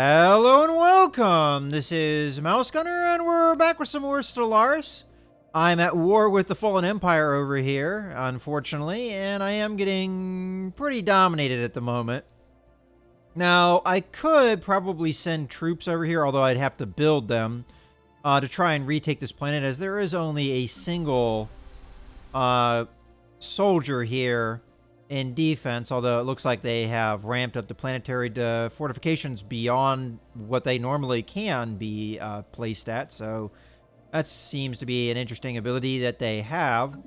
Hello and welcome! This is Mouse Gunner, and we're back with some more Stellaris. I'm at war with the Fallen Empire over here, unfortunately, and I am getting pretty dominated at the moment. Now, I could probably send troops over here, although I'd have to build them to try and retake this planet, as there is only a single soldier here in defense, although it looks like they have ramped up the planetary fortifications beyond what they normally can be placed at, so that seems to be an interesting ability that they have.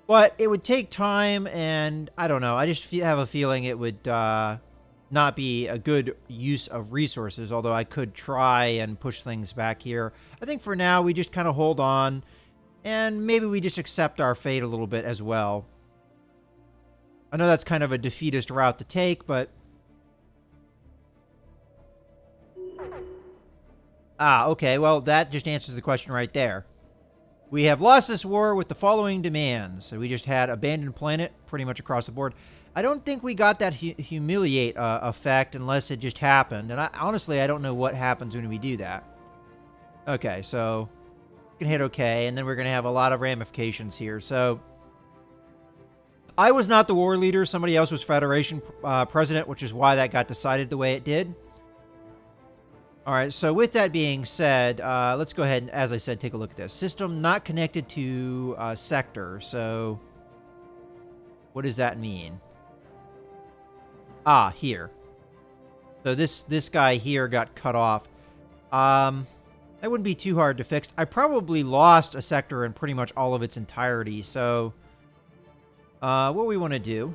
But it would take time, and I don't know, I just have a feeling it would not be a good use of resources, although I could try and push things back here. I think for now we just kind of hold on, and maybe we just accept our fate a little bit as well. I know that's kind of a defeatist route to take, but... okay, well, that just answers the question right there. We have lost this war with the following demands. So we just had abandoned planet pretty much across the board. I don't think we got that humiliate effect unless it just happened. And honestly, I don't know what happens when we do that. Okay, so we can hit OK, and then we're going to have a lot of ramifications here. So... I was not the war leader. Somebody else was Federation president, which is why that got decided the way it did. All right, so with that being said, let's go ahead and, as I said, take a look at this. System not connected to sector. So what does that mean? Here. So this guy here got cut off. That wouldn't be too hard to fix. I probably lost a sector in pretty much all of its entirety, so... what we want to do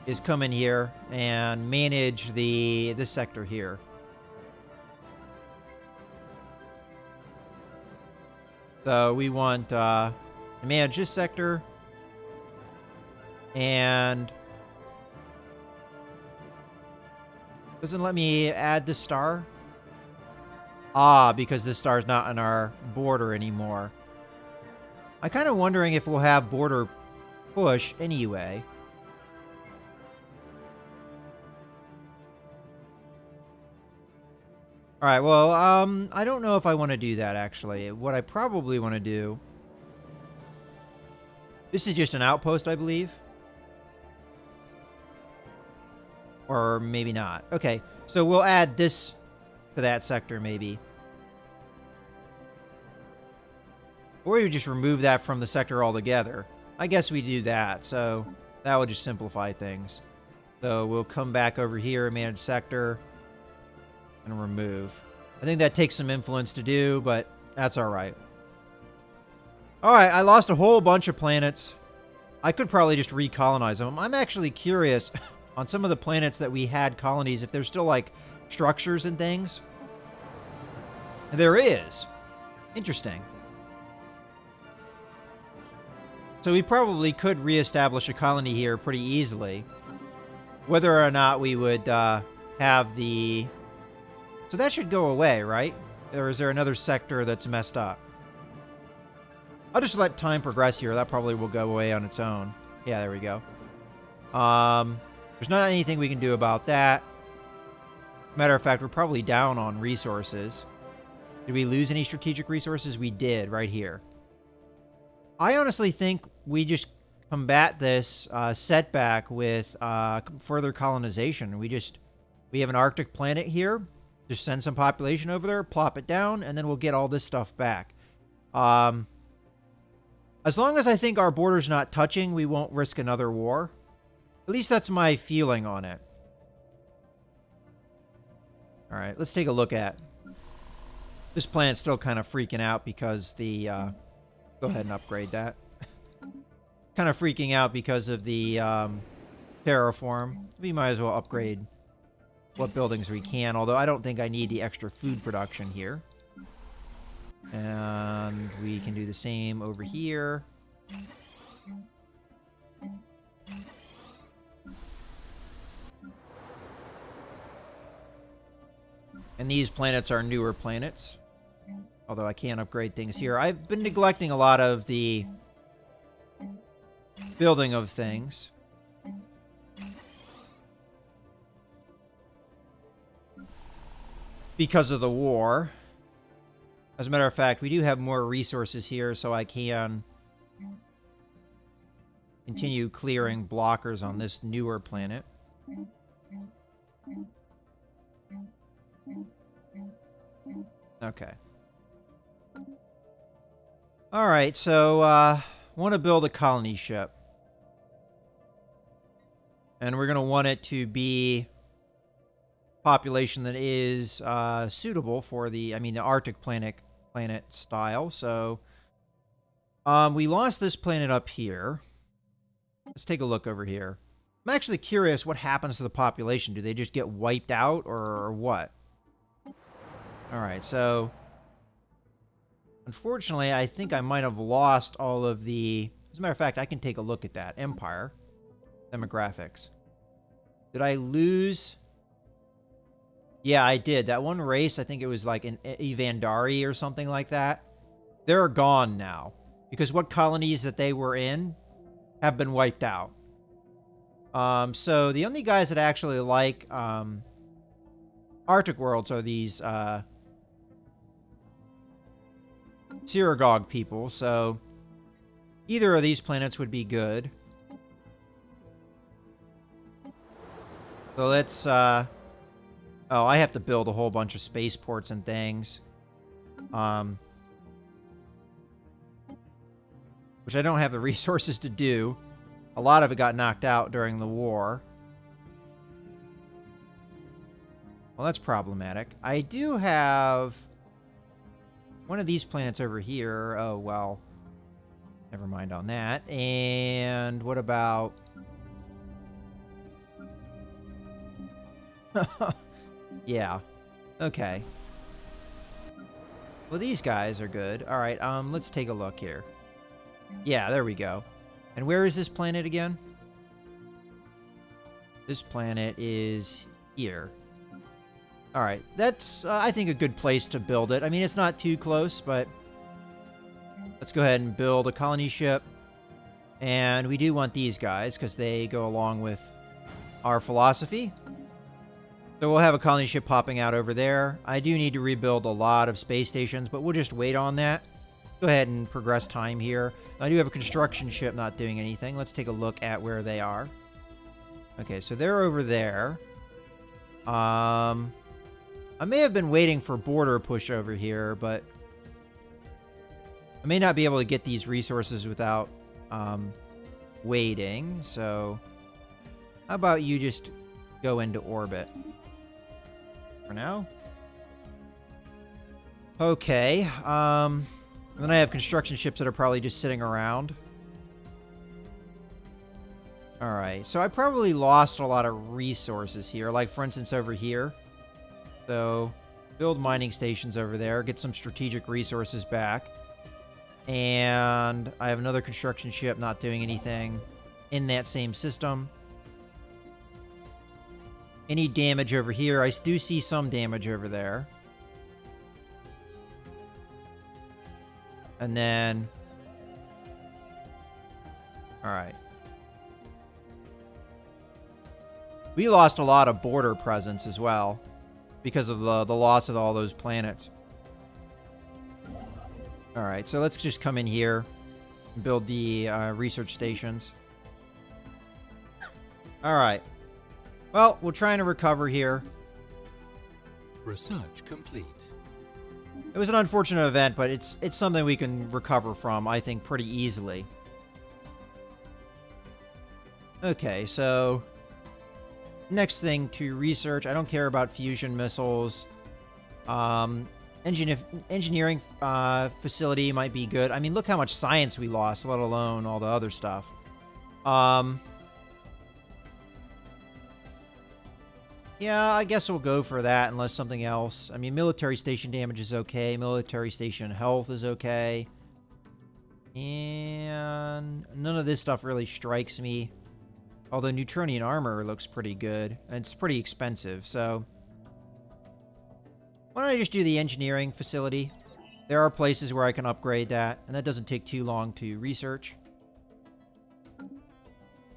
is come in here and manage this sector here. So we want to manage this sector, and doesn't let me add this star. Because this star is not on our border anymore. I'm kind of wondering if we'll have border push anyway. Alright, well, I don't know if I want to do that, actually. What I probably want to do... This is just an outpost, I believe. Or maybe not. Okay, so we'll add this to that sector, maybe. Or we would just remove that from the sector altogether. I guess we do that, so that will just simplify things. So we'll come back over here and manage sector and remove. I think that takes some influence to do, but that's all right. All right, I lost a whole bunch of planets. I could probably just recolonize them. I'm actually curious on some of the planets that we had colonies, if there's still like structures and things. There is. Interesting. So we probably could reestablish a colony here pretty easily. Whether or not we would have the... So that should go away, right? Or is there another sector that's messed up? I'll just let time progress here. That probably will go away on its own. Yeah, there we go. There's not anything we can do about that. Matter of fact, we're probably down on resources. Did we lose any strategic resources? We did, right here. I honestly think we just combat this setback with further colonization. We have an Arctic planet here. Just send some population over there, plop it down, and then we'll get all this stuff back. As long as I think our border's not touching, we won't risk another war. At least that's my feeling on it. All right, let's take a look at... This planet's still kind of freaking out because the... Go ahead and upgrade that. Kind of freaking out because of the terraform. We might as well upgrade what buildings we can, although I don't think I need the extra food production here. And we can do the same over here. And these planets are newer planets. Although I can't upgrade things here. I've been neglecting a lot of the building of things. because of the war. As a matter of fact, we do have more resources here, so I can continue clearing blockers on this newer planet. Okay. Alright, so, want to build a colony ship. And we're going to want it to be population that is suitable for the Arctic planet style. So, we lost this planet up here. Let's take a look over here. I'm actually curious what happens to the population. Do they just get wiped out or what? Alright, so unfortunately, I think I might have lost all of the... As a matter of fact, I can take a look at that. Empire. Demographics. Did I lose... Yeah, I did. That one race, I think it was like an Evandari or something like that. They're gone now. Because what colonies that they were in have been wiped out. So the only guys that actually like Arctic worlds are these Siragog people. So either of these planets would be good. So let's... oh, I have to build a whole bunch of spaceports and things. Which I don't have the resources to do. A lot of it got knocked out during the war. Well, that's problematic. I do have one of these planets over here. Oh, well. Never mind on that. And what about... Yeah. Okay. Well, these guys are good. All right, let's take a look here. Yeah, there we go. And where is this planet again? This planet is here. All right, that's, I think, a good place to build it. I mean, it's not too close, but let's go ahead and build a colony ship. And we do want these guys because they go along with our philosophy. So we'll have a colony ship popping out over there. I do need to rebuild a lot of space stations, but we'll just wait on that. Go ahead and progress time here. I do have a construction ship not doing anything. Let's take a look at where they are. Okay, so they're over there. I may have been waiting for border push over here, but I may not be able to get these resources without waiting. So how about you just go into orbit for now? Okay. And then I have construction ships that are probably just sitting around. Alright, so I probably lost a lot of resources here. Like, for instance, over here. So, build mining stations over there. Get some strategic resources back. And I have another construction ship not doing anything in that same system. Any damage over here? I do see some damage over there. And then... Alright. We lost a lot of border presence as well. Because of the loss of all those planets. Alright, so let's just come in here. And build the research stations. Alright. Well, we're trying to recover here. Research complete. It was an unfortunate event, but it's something we can recover from, I think, pretty easily. Okay, so... Next thing to research. I don't care about fusion missiles. Engineering facility might be good. I mean, look how much science we lost, let alone all the other stuff. Yeah, I guess we'll go for that unless something else. I mean, military station damage is okay. Military station health is okay. And none of this stuff really strikes me. Although Neutronian armor looks pretty good. And it's pretty expensive, so... Why don't I just do the engineering facility? There are places where I can upgrade that. And that doesn't take too long to research.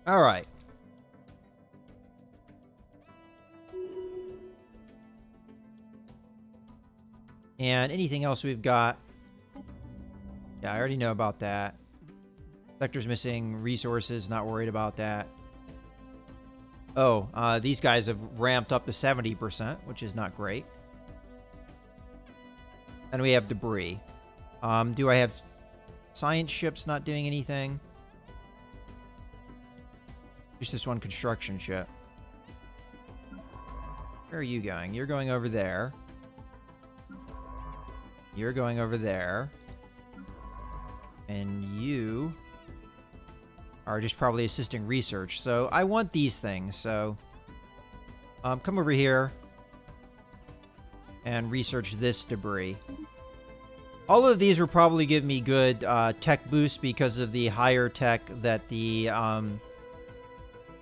Alright. And anything else we've got? Yeah, I already know about that. Sector's missing resources, not worried about that. Oh, these guys have ramped up to 70%, which is not great. And we have debris. Do I have science ships not doing anything? Just this one construction ship. Where are you going? You're going over there. You're going over there. And you are just probably assisting research. So I want these things. So come over here and research this debris. All of these will probably give me good tech boosts because of the higher tech that the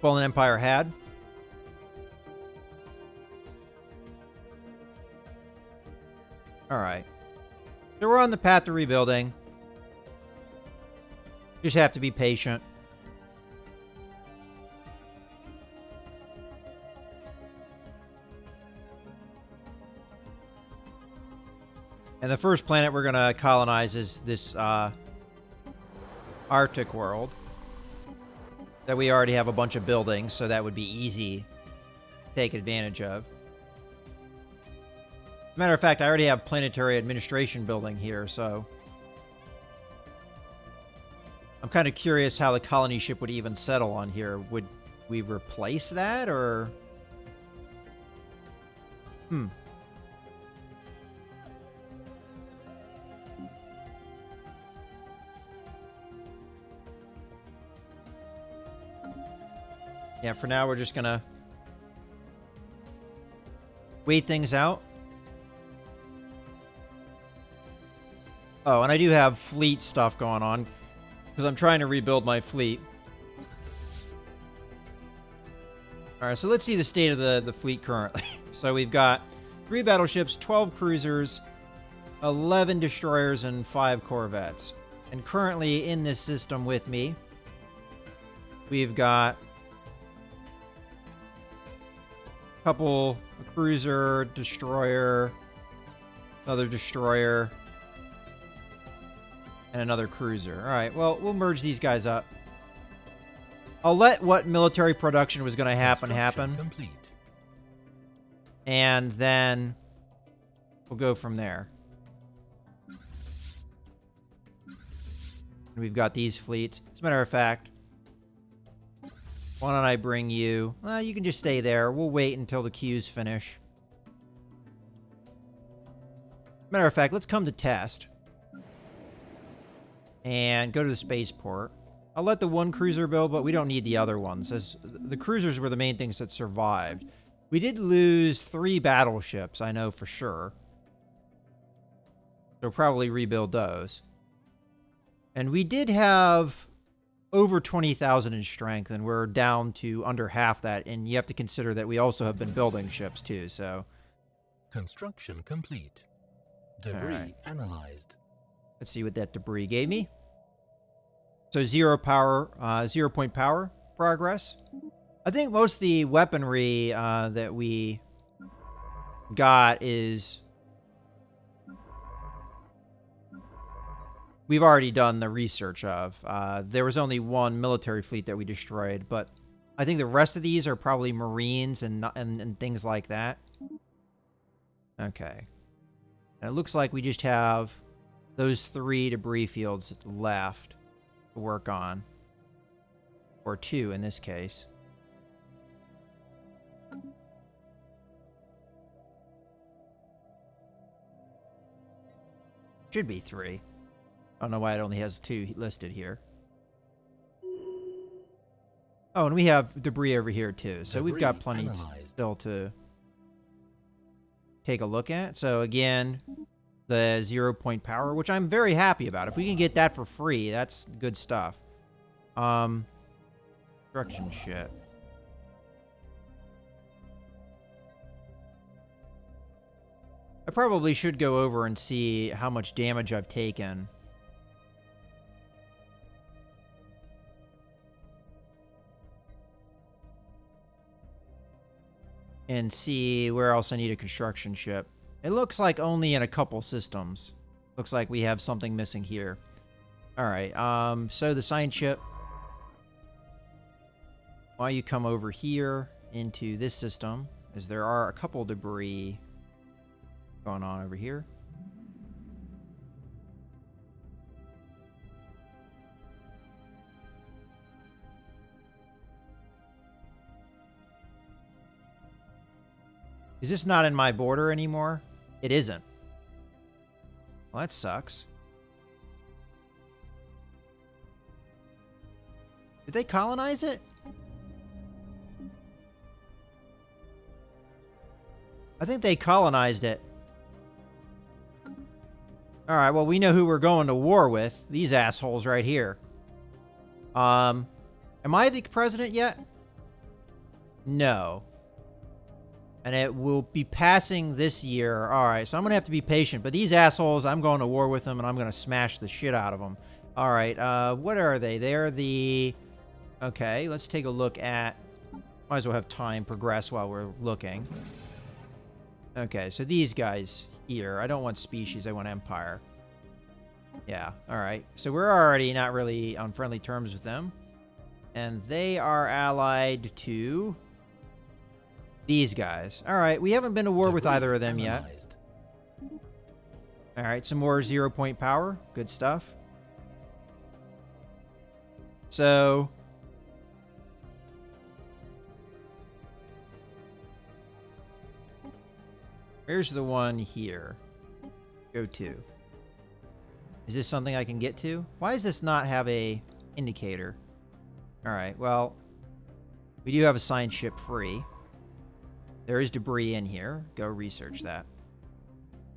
Fallen Empire had. Alright. So we're on the path to rebuilding. Just have to be patient. And the first planet we're going to colonize is this Arctic world. That we already have a bunch of buildings, so that would be easy to take advantage of. As a matter of fact, I already have planetary administration building here, so... I'm kind of curious how the colony ship would even settle on here. Would we replace that, or... Yeah, for now we're just gonna wait things out. Oh, and I do have fleet stuff going on because I'm trying to rebuild my fleet. Alright, so let's see the state of the fleet currently. So we've got 3 battleships, 12 cruisers, 11 destroyers, and 5 corvettes. And currently in this system with me, we've got a couple, a cruiser, destroyer, another destroyer, and another cruiser. Alright, well, we'll merge these guys up. I'll let what military production was going to happen. Complete. And then we'll go from there. We've got these fleets. As a matter of fact, why don't I bring you... Well, you can just stay there. We'll wait until the queues finish. Matter of fact, let's come to test. And go to the spaceport. I'll let the one cruiser build, but we don't need the other ones, as the cruisers were the main things that survived. We did lose 3 battleships, I know for sure. So probably rebuild those. And we did have over 20,000 in strength, and we're down to under half that. And you have to consider that we also have been building ships too, so... Construction complete. Debris analyzed. Let's see what that debris gave me. So 0 power, 0 point power progress. I think most of the weaponry that we got is... We've already done the research of. There was only one military fleet that we destroyed, but I think the rest of these are probably Marines and things like that. Okay. And it looks like we just have those 3 debris fields left to work on. Or 2 in this case. Should be 3. I don't know why it only has 2 listed here. Oh, and we have debris over here too. So we've got plenty still to take a look at. So again, the 0 point power, which I'm very happy about. If we can get that for free, that's good stuff. Construction shit. I probably should go over and see how much damage I've taken. And see where else I need a construction ship. It looks like only in a couple systems. Looks like we have something missing here. Alright, so the science ship. Why don't you come over here into this system, as there are a couple debris going on over here. Is this not in my border anymore? It isn't. Well, that sucks. Did they colonize it? I think they colonized it. Alright, well, we know who we're going to war with. These assholes right here. Am I the president yet? No. And it will be passing this year. Alright, so I'm going to have to be patient. But these assholes, I'm going to war with them, and I'm going to smash the shit out of them. Alright, what are they? They're the... Okay, let's take a look at... Might as well have time progress while we're looking. Okay, so these guys here. I don't want species, I want empire. Yeah, alright. So we're already not really on friendly terms with them. And they are allied to... these guys. Alright, we haven't been to war with either of them yet. Alright, some more 0-point power. Good stuff. So... where's the one here? Go to. Is this something I can get to? Why does this not have a indicator? Alright, well... we do have a science ship free. There is debris in here. Go research that.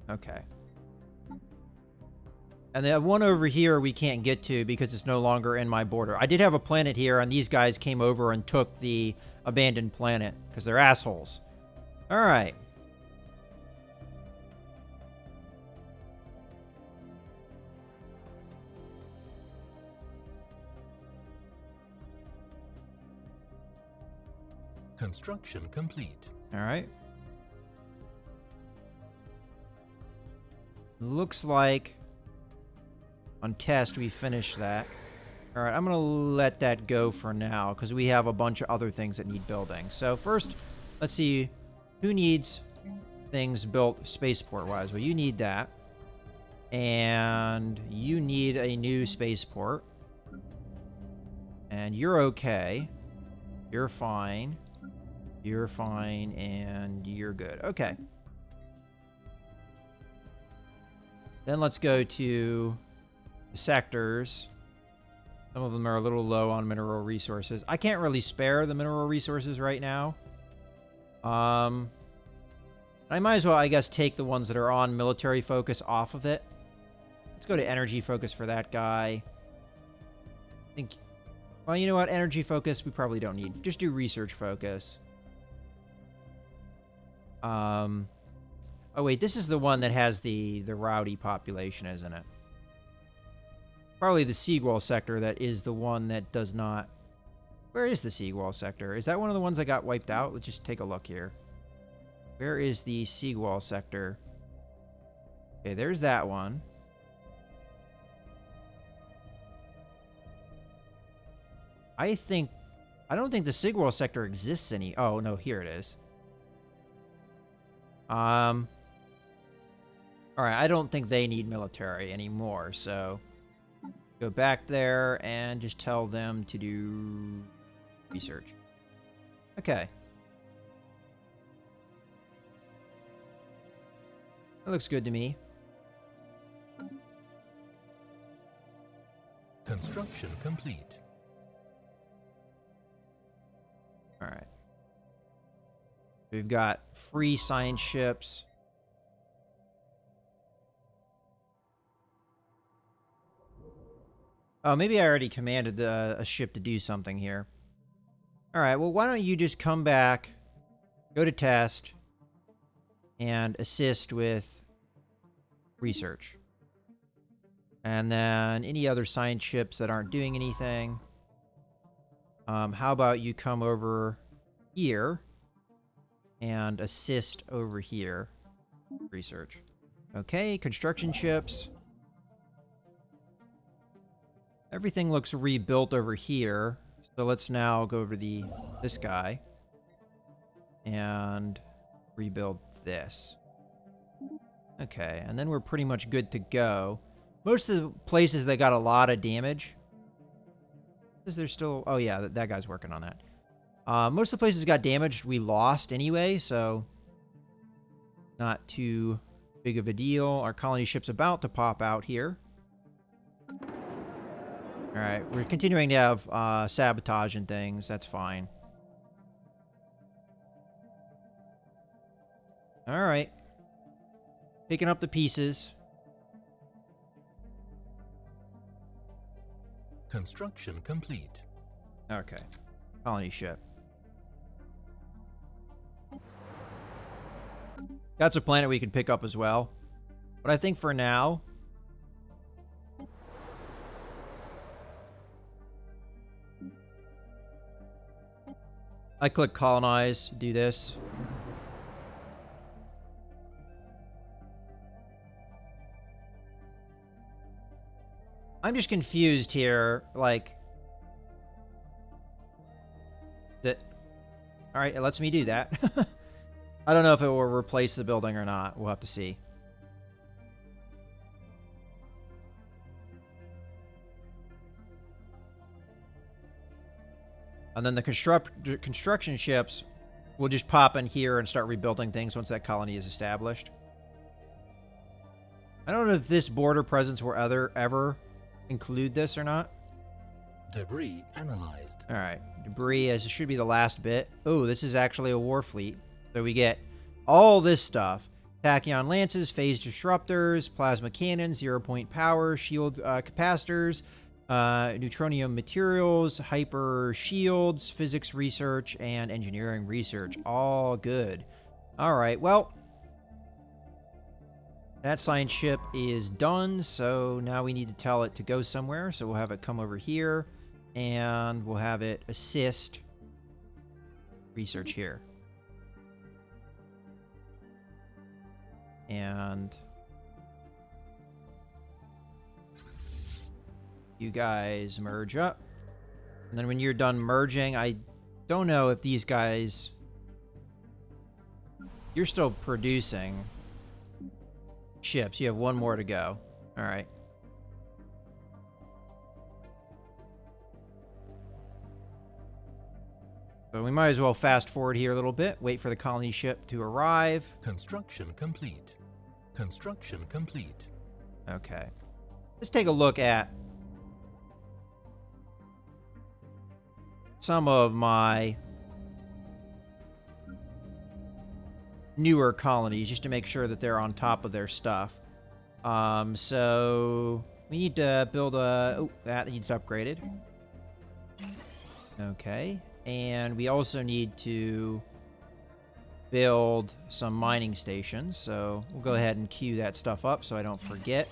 Okay. And the one over here we can't get to because it's no longer in my border. I did have a planet here, and these guys came over and took the abandoned planet because they're assholes. Alright. Construction complete. Alright. Looks like on test we finished that. Alright, I'm going to let that go for now because we have a bunch of other things that need building. So first, let's see who needs things built spaceport-wise. Well, you need that. And you need a new spaceport. And you're okay. You're fine. You're fine, and you're good. Okay. Then let's go to the sectors. Some of them are a little low on mineral resources. I can't really spare the mineral resources right now. I might as well, I guess, take the ones that are on military focus off of it. Let's go to energy focus for that guy. I think... well, you know what? Energy focus we probably don't need. Just do research focus. Oh wait, this is the one that has the rowdy population, isn't it? Probably the Seagull sector that is the one that does not... where is the Seagull sector? Is that one of the ones that got wiped out? Let's just take a look here. Where is the Seagull sector? Okay, there's that one. I don't think the Seagull sector exists any... oh, no, here it is. Alright, I don't think they need military anymore, so... go back there and just tell them to do... research. Okay. That looks good to me. Construction complete. Alright. We've got free science ships. Oh, maybe I already commanded a ship to do something here. Alright, well, why don't you just come back, go to test, and assist with research. And then any other science ships that aren't doing anything. How about you come over here and assist over here. research. Okay, construction ships. Everything looks rebuilt over here. So let's now go over to this guy and rebuild this. Okay, and then we're pretty much good to go. Most of the places that got a lot of damage. Is there still... Oh, yeah, that guy's working on that. Most of the places that got damaged, we lost anyway, so... Not too big of a deal. Our colony ship's about to pop out here. Alright, we're continuing to have sabotage and things. That's fine. Alright. Picking up the pieces. Construction complete. Okay. Colony ship. That's a planet we could pick up as well. But I think for now... I click colonize, do this. I'm just confused here, like... Alright, it lets me do that. I don't know if it will replace the building or not. We'll have to see. And then the construction ships will just pop in here and start rebuilding things once that colony is established. I don't know if this border presence will ever include this or not. Debris analyzed. Alright, debris as it should be the last bit. Oh, this is actually a war fleet. So we get all this stuff. Tachyon lances, phase disruptors, plasma cannons, 0-point power, shield capacitors, neutronium materials, hyper shields, physics research, and engineering research. All good. Alright, well... That science ship is done, so now we need to tell it to go somewhere. So we'll have it come over here, and we'll have it assist research here. And you guys merge up. And then when you're done merging, I don't know if these guys... You're still producing ships. You have one more to go. All right. So we might as well fast forward here a little bit. Wait for the colony ship to arrive. Construction complete. Construction complete. Okay. Let's take a look at some of my newer colonies just to make sure that they're on top of their stuff. So we need to build a... Oh, that needs upgraded. Okay. And we also need to build some mining stations. So we'll go ahead and queue that stuff up so I don't forget.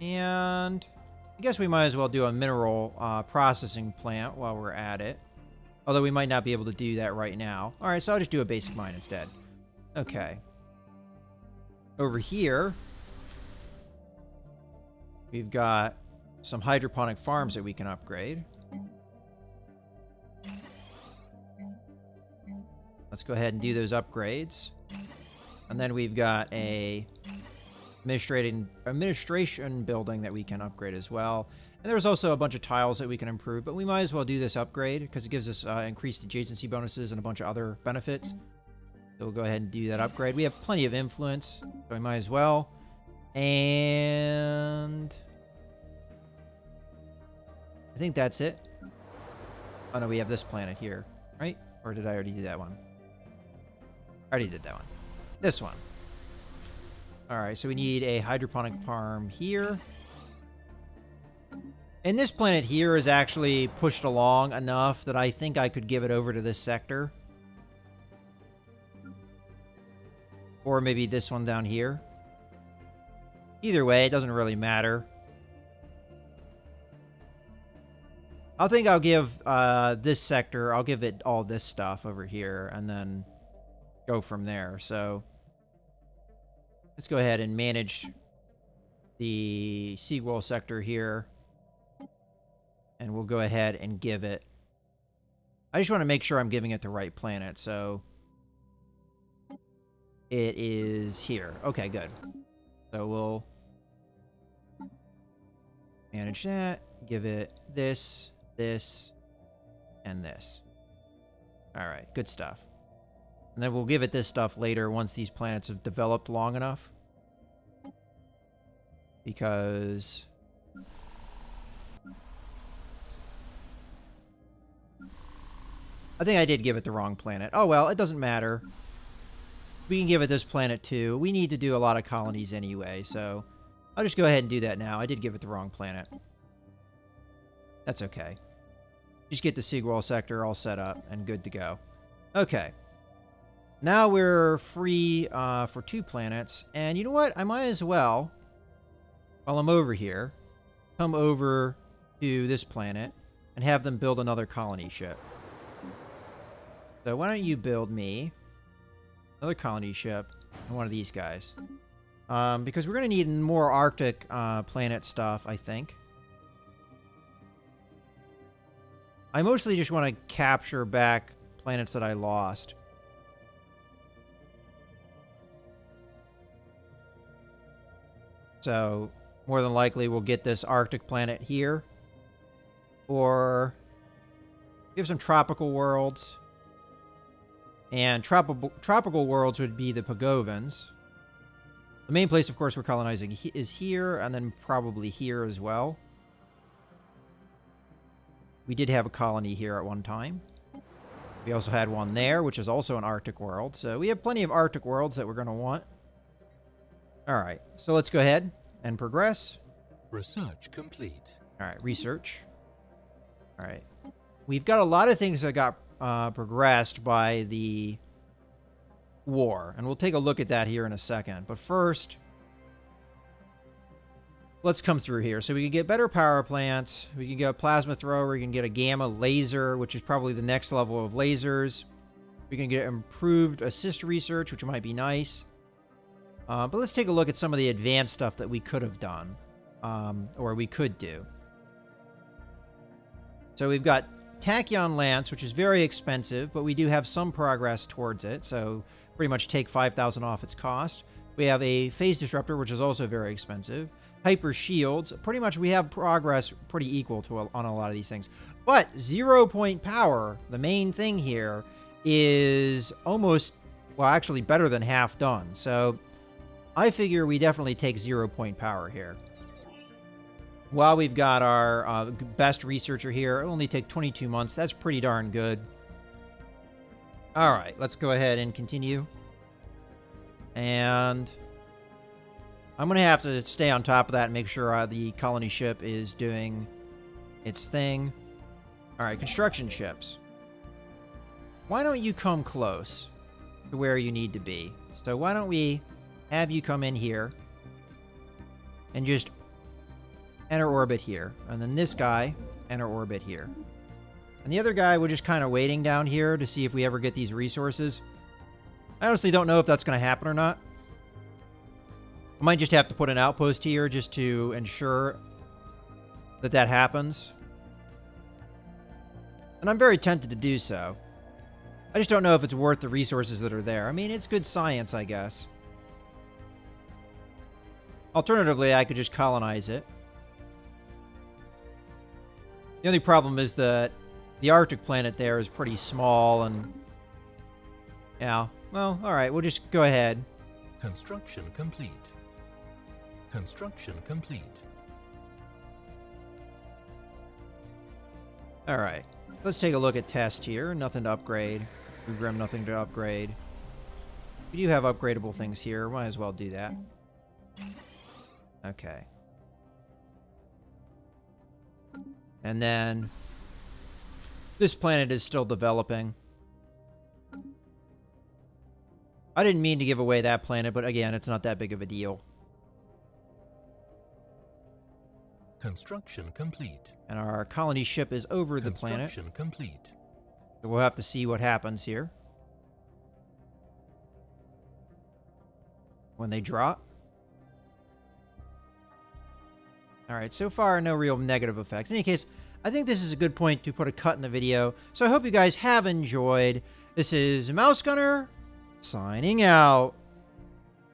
And I guess we might as well do a mineral processing plant while we're at it. Although we might not be able to do that right now. Alright, so I'll just do a basic mine instead. Okay. Over here, we've got some hydroponic farms that we can upgrade. Let's go ahead and do those upgrades. And then we've got a administration building that we can upgrade as well. And there's also a bunch of tiles that we can improve, but we might as well do this upgrade because it gives us increased adjacency bonuses and a bunch of other benefits. So we'll go ahead and do that upgrade. We have plenty of influence, so we might as well. And I think that's it. Oh no, we have this planet here, right? Or did I already do that one? I already did that one. This one. Alright, so we need a hydroponic farm here. And this planet here is actually pushed along enough that I think I could give it over to this sector. Or maybe this one down here. Either way, it doesn't really matter. I think I'll give this sector, I'll give it all this stuff over here, and then go from there. So let's go ahead and manage the seawall sector here. And we'll go ahead and give it... I just want to make sure I'm giving it the right planet, so... It is here. Okay, good. So we'll manage that, give it this, this, and this. Alright, good stuff. And then we'll give it this stuff later once these planets have developed long enough. Because... I think I did give it the wrong planet. Oh well, it doesn't matter. We can give it this planet too. We need to do a lot of colonies anyway, so I'll just go ahead and do that now. I did give it the wrong planet. That's okay. Just get the Seawall sector all set up and good to go. Okay. Now we're free for 2 planets. And you know what? I might as well, while I'm over here, come over to this planet and have them build another colony ship. So why don't you build me another colony ship and one of these guys. Because we're going to need more Arctic planet stuff, I think. I mostly just want to capture back planets that I lost. So, more than likely, we'll get this Arctic planet here. Or we have some tropical worlds. And tropical worlds would be the Pagovans. The main place, of course, we're colonizing is here, and then probably here as well. We did have a colony here at one time. We also had one there, which is also an Arctic world. So we have plenty of Arctic worlds that we're going to want. Alright, so let's go ahead and progress. Research complete. Alright, research. Alright. We've got a lot of things that got progressed by the war, and we'll take a look at that here in a second. But first, let's come through here. So we can get better power plants, we can get a plasma thrower, we can get a gamma laser, which is probably the next level of lasers. We can get improved assist research, which might be nice. But let's take a look at some of the advanced stuff that we could have done, or we could do. So we've got Tachyon Lance, which is very expensive, but we do have some progress towards it, so pretty much take 5,000 off its cost. We have a Phase Disruptor, which is also very expensive. Hyper Shields, pretty much we have progress pretty equal to on a lot of these things. But 0-point power, the main thing here, is almost, well, actually better than half done. So I figure we definitely take 0-point power here. While we've got our best researcher here, it'll only take 22 months. That's pretty darn good. All right, let's go ahead and continue. And I'm going to have to stay on top of that and make sure the colony ship is doing its thing. All right, construction ships. Why don't you come close to where you need to be? So why don't we have you come in here and just enter orbit here. And then this guy, enter orbit here. And the other guy, we're just kind of waiting down here to see if we ever get these resources. I honestly don't know if that's going to happen or not. I might just have to put an outpost here just to ensure that that happens. And I'm very tempted to do so. I just don't know if it's worth the resources that are there. I mean, it's good science, I guess. Alternatively, I could just colonize it. The only problem is that the Arctic planet there is pretty small and... yeah, well, alright, we'll just go ahead. Construction complete. Construction complete. Alright, let's take a look at test here. Nothing to upgrade. Grim, nothing to upgrade. We do have upgradable things here. Might as well do that. Okay. And then this planet is still developing. I didn't mean to give away that planet, but again, it's not that big of a deal. Construction complete. And our colony ship is over the planet. Construction complete. So we'll have to see what happens here. when they drop. All right, so far, no real negative effects. In any case, I think this is a good point to put a cut in the video. So I hope you guys have enjoyed. This is Mouse Gunner signing out.